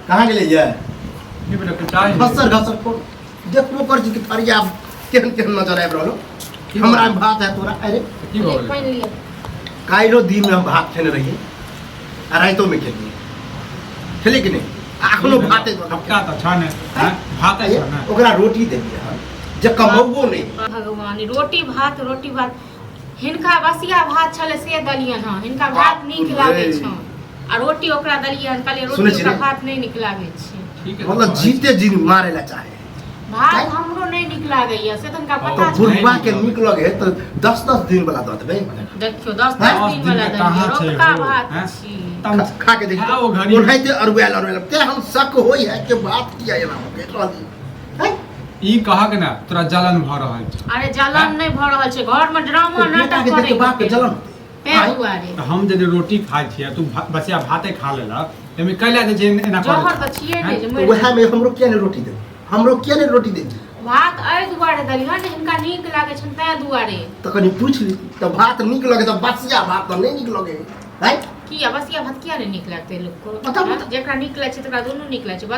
कहाँ गेलै ये ये बेटा पिटाई घसर घसर को देखबो कर जी कि फरिया केहन केहन नजर आबि रहलो हमरा में भात है तोरा अरे की हो गेलै काइलो दिन में हम भात खेने रहिए आ राइतो में खेलिए खेले कि नहीं आखनो भाते क्या त छ ने भात है ना ओकरा रोटी दे दिया जे कमौबो नहीं भगवान रोटी भात हिनका बसिया भात छले से दलियन हां हिनका भात नीक लागे छ आ रोटी ओकरा दलियन कहले रोटी का भात नहीं नीक लागे छ ठीक है मतलब जीते जी मारे ला चाहे भात हमरो नहीं नीक लागे या से तनका पता तो बुढ़वा के नीक लगे तो 10-10 दिन वाला दे देबे देखियो 10-10 दिन वाला दलियन रोटका भात छी खा के देखियो ओनाइते अरवेल ते हम शक होई है कि बात किया एना हो गेल रहली ई कहा के ना तोरा जलन भ रहल छ अरे जलन नहीं भ रहल छै घर में ड्रामा नाटक करे के बात के जलन पे दुआरे हम जदि रोटी खाइ छियै तू बसिया भाते खा लेला एमे कैला जे एना कर जोहर त छियै ने जे ओहा में हमरो किया ने रोटी दे हमरो किया ने रोटी दे भात आइ दुआरे दलियन हिनका नीक लागे छन तै दुआरे त कनी पूछ ली त भात नीक लगे त बसिया भात त नहीं नीक लगे है की बसिया भात किया नहीं नीक लागते लोग को पता जेकरा नीक लागे छै तकरा दोनों नीक लागे छै बस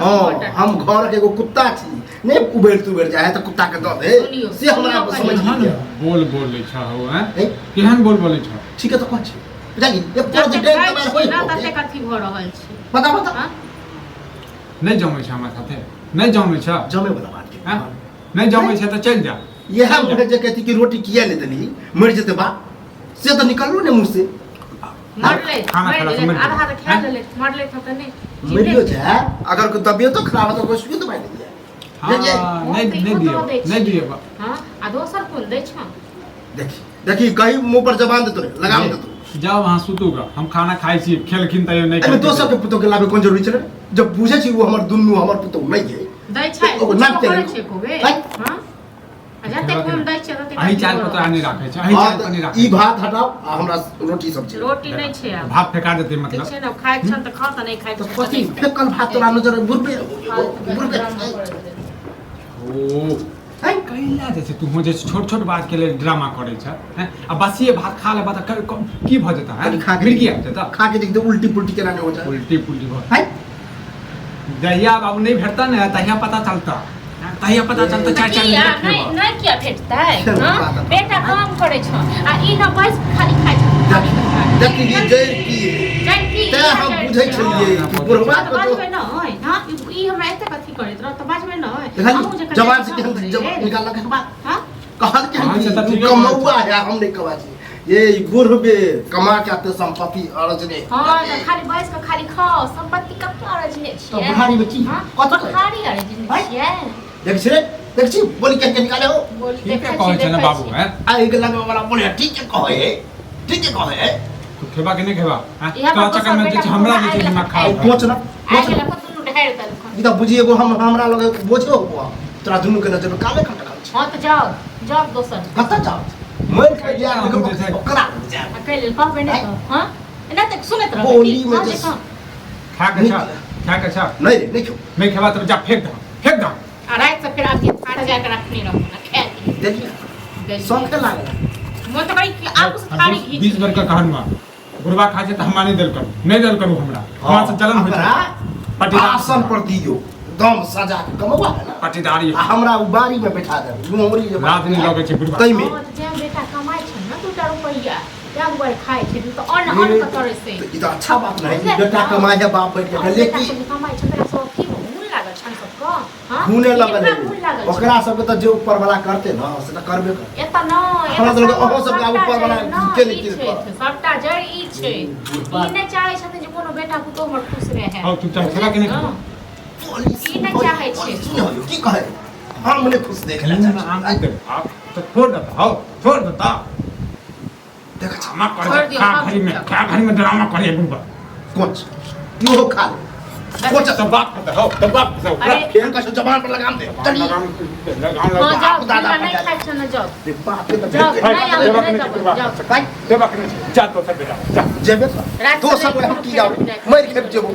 हम घर के एगो कुत्ता छी नहीं उबेर तू बेर जाए त कुत्ता के द दे से हमरा समझ नहीं बोल बोले छ हो हैं केहन बोल बोले छ ठीक है तो कह छी जागी एक प्रेसिडेंट हमार होई ना तते कथि भ रहल छै पता नहीं जमै छ हमरा साथे नहीं जमै छ जमे वाला बात के हैं नहीं जमै छ त चल जा ये हम जे कहती कि रोटी किया नहीं देली मर जते बा से तो निकललो ने मुंह से मरले आधा तो खा ले मरले तो नहीं मरियो जा अगर को तबियत तो खराब है तो कुछ भी तो बैठ दिया नहीं दिए हां आ दोसर कोन दै छ देखी कहीं मुंह पर जबान दे तोरे लगाम दे तू जाओ वहां सुतूगा हम खाना खाइ छी खेलखिन तयो नहीं अरे दोसर के पुतो के लाबे कोन जरूरी छले जब बुझे छी वो हमर दुन्नु हमर पुतो नहीं है दै छै ओ नाम के कोबे हां जाते कोन दै छै तते अही चाल पता नहीं राखे छै अही चाल नहीं राखे ई भात हटाओ आ हमरा रोटी सब्जी रोटी नहीं छै भात फेका देते मतलब छै ना खाइ छन त खा त नहीं खाइ तो कथि फेकल भात तोरा नजर बुरबे ओ कैला जैसे तू हो जैसे छोट छोट बात के लिए ड्रामा करे छ हैं आ बसिए भात खा ले बात की भ जता है मिर्गी आ जता खा के देख दे उल्टी पुल्टी केना नहीं हो जाए उल्टी पुल्टी भ है जहिया बाबू नहीं भेटता ना तहिया पता चलता चाय चाय नहीं किया भेटता है हां बेटा काम करे छ आ ई न बस खाली खाइ छ देखी जय की ते हम बुझै छलिए कि बुढ़वा को बाजबे न होय हां ई हमरा एते कथि करैत रह त बाजबे न होय जवान से हम जब निकालला के बाद हां कहल के कमौआ है हम नहीं कहवा छी ये बुढ़बे कमा के आते संपत्ति अर्जने हां त खाली बस के खाली खाओ संपत्ति का क्या अर्जने छी तो बुढ़ारी में की कत खाली अर्जने छी देख छी बोली के निकाले हो ठीक है कहै छै ना बाबू हैं आई के लगे वाला बोले ठीक है कहे तू खेबा के नहीं खेबा हां तो चक्कर में जे हमरा जे छै ना खा पहुंच ना आगे लको दुनु ढेर तल ई त बुझिए एगो हमरा लगे बोझो हो तोरा दुनु के नजर में काले खटका छै हां तो जाओ दोसर कत जाओ मर के जा ओकरा अकेले पापे ने तो हां एना तक सुनत रह बोली में खा के छा नहीं क्यों नहीं खेबा तो जा फेंक दो रात से फिर आप ये 8000 का रखने रहो ना खेल देखिए सब के लागला मैं तो भाई आप उस थाली घी 20 बार का कहनुआ गुरबा खा जे त हम नहीं दल करू हमरा वहां से जलन होय पटीदार आसन पर दियो दम सजा के कमवा है ना पटीदारी हमरा उबारी में बैठा दे मोमरी जे रात नहीं लगे छै गुरबा तई में जे बेटा कमाई छ ना 2 रुपया क्या बार खाए छै तो अन्न का करे से ई त अच्छा बात नहीं बेटा कमाई है बाप बैठ के लेकिन कमाई छ तेरा सब की मूल लागल छन सबको हां खूने लगल ओकरा सब के त जे ऊपर वाला करते न से त करबे कर एता न हमरा तो ओहो सब के ऊपर वाला के नहीं सबटा जड़ ई छै ई ने चाहे छथिन जे कोनो बेटा पुतो हमर खुश रहे हां तू चल खेला के नहीं ई ने चाहे छै की कहे हम मने खुश देख ले आप तो छोड़ देता देख क्षमा कर क्या घरी में ड्रामा करे बुबा कोच यो खा कोच तो बात करते हो तो बात से खेल का जबान पर लगाम दे चलिए लगाम दादा नहीं खाइ छ न जाओ बाप के जाओ देवा के जा तो सब बेटा जा जेबे तो सब हम की जाओ मर खेप जेबो